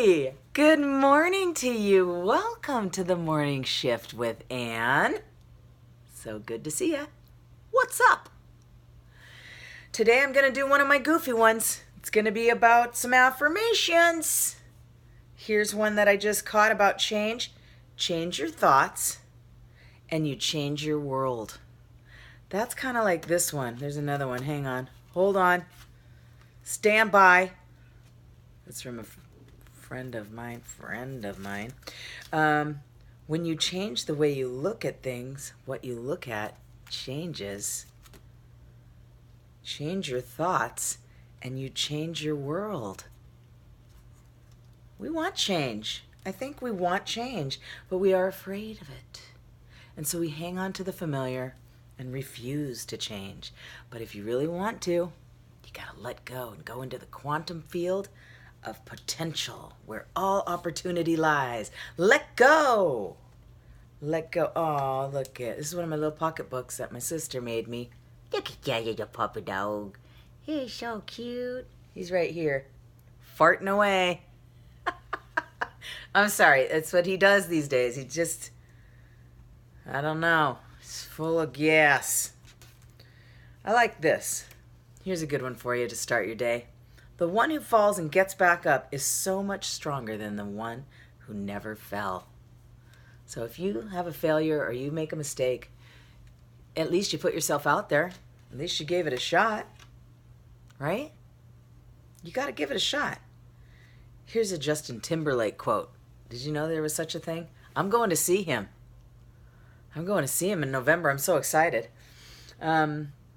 Hi, good morning to you. Welcome to the morning shift with Ann. So good to see ya. What's up? Today I'm going to do one of my goofy ones. It's going to be about some affirmations. Here's one that I just caught about change. Change your thoughts and you change your world. That's kind of like this one. There's another one. Hang on. Hold on. Stand by. That's from a friend of mine. When you change the way you look at things, what you look at changes. Change your thoughts and you change your world. We want change. I think we want change, but we are afraid of it. And so we hang on to the familiar and refuse to change. But if you really want to, you gotta let go and go into the quantum field of potential where all opportunity lies. Let go. Let go. Oh, look at this is one of my little pocketbooks that my sister made me. Look at that little puppy dog. He's so cute. He's right here, farting away. I'm sorry. That's what he does these days. He just, I don't know. He's full of gas. I like this. Here's a good one for you to start your day. The one who falls and gets back up is so much stronger than the one who never fell. So if you have a failure or you make a mistake, at least you put yourself out there. At least you gave it a shot, right? You got to give it a shot. Here's a Justin Timberlake quote. Did you know there was such a thing? I'm going to see him. I'm going to see him in November. I'm so excited.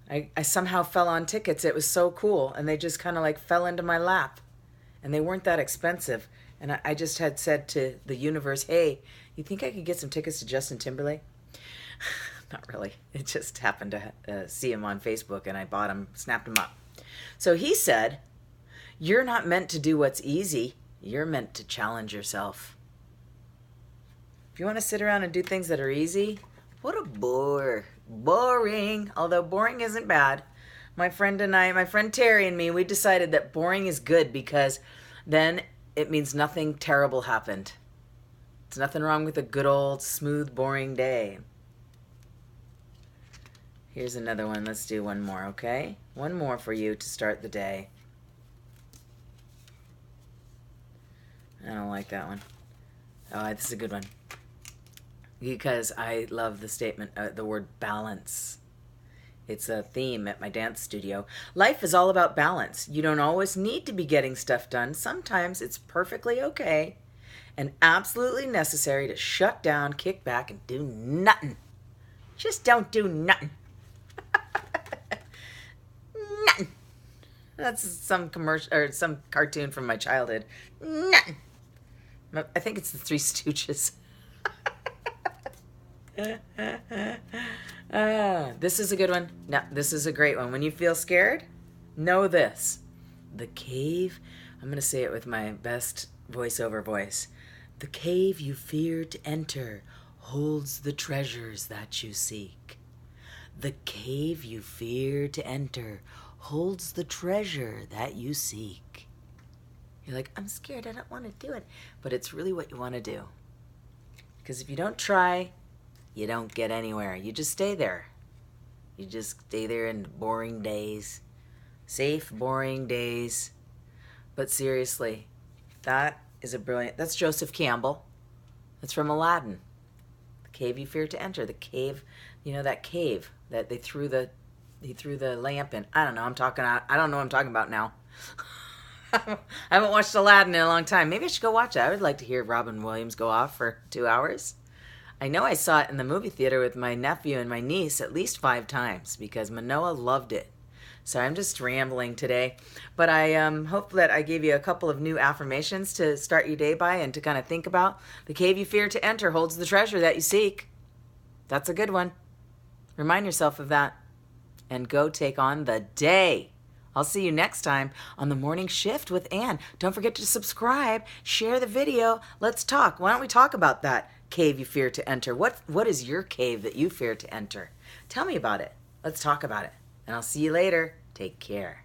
I somehow fell on tickets. It was so cool. And they just kind of like fell into my lap. And they weren't that expensive. And I just had said to the universe, hey, you think I could get some tickets to Justin Timberlake? Not really. It just happened to see him on Facebook and I bought him, snapped him up. So he said, you're not meant to do what's easy. You're meant to challenge yourself. If you want to sit around and do things that are easy, what a bore. Boring. Although boring isn't bad. My friend Terry and me, we decided that boring is good because then it means nothing terrible happened. There's nothing wrong with a good old smooth, boring day. Here's another one. Let's do one more, okay? One more for you to start the day. I don't like that one. Oh, this is a good one. Because I love the statement, the word balance. It's a theme at my dance studio. Life is all about balance. You don't always need to be getting stuff done. Sometimes it's perfectly okay and absolutely necessary to shut down, kick back, and do nothing. Just don't do nothing. Nothing. That's some commercial or some cartoon from my childhood. Nothing. I think it's the Three Stooges. This is a good one. No, this is a great one. When you feel scared, know this. The cave, I'm going to say it with my best voiceover voice. The cave you fear to enter holds the treasures that you seek. The cave you fear to enter holds the treasure that you seek. You're like, I'm scared, I don't want to do it. But it's really what you want to do. Because if you don't try, you don't get anywhere. You just stay there. You just stay there in boring days. Safe, boring days. But seriously, that is a brilliant... That's Joseph Campbell. That's from Aladdin. The cave you fear to enter. The cave, you know, that cave that he threw the lamp in. I don't know. I don't know what I'm talking about now. I haven't watched Aladdin in a long time. Maybe I should go watch it. I would like to hear Robin Williams go off for 2 hours. I know I saw it in the movie theater with my nephew and my niece at least 5 times because Manoa loved it. So I'm just rambling today. But I hope that I gave you a couple of new affirmations to start your day by and to kind of think about. The cave you fear to enter holds the treasure that you seek. That's a good one. Remind yourself of that and go take on the day. I'll see you next time on The Morning Shift with Ann. Don't forget to subscribe, share the video. Let's talk. Why don't we talk about that cave you fear to enter? What is your cave that you fear to enter? Tell me about it. Let's talk about it. And I'll see you later. Take care.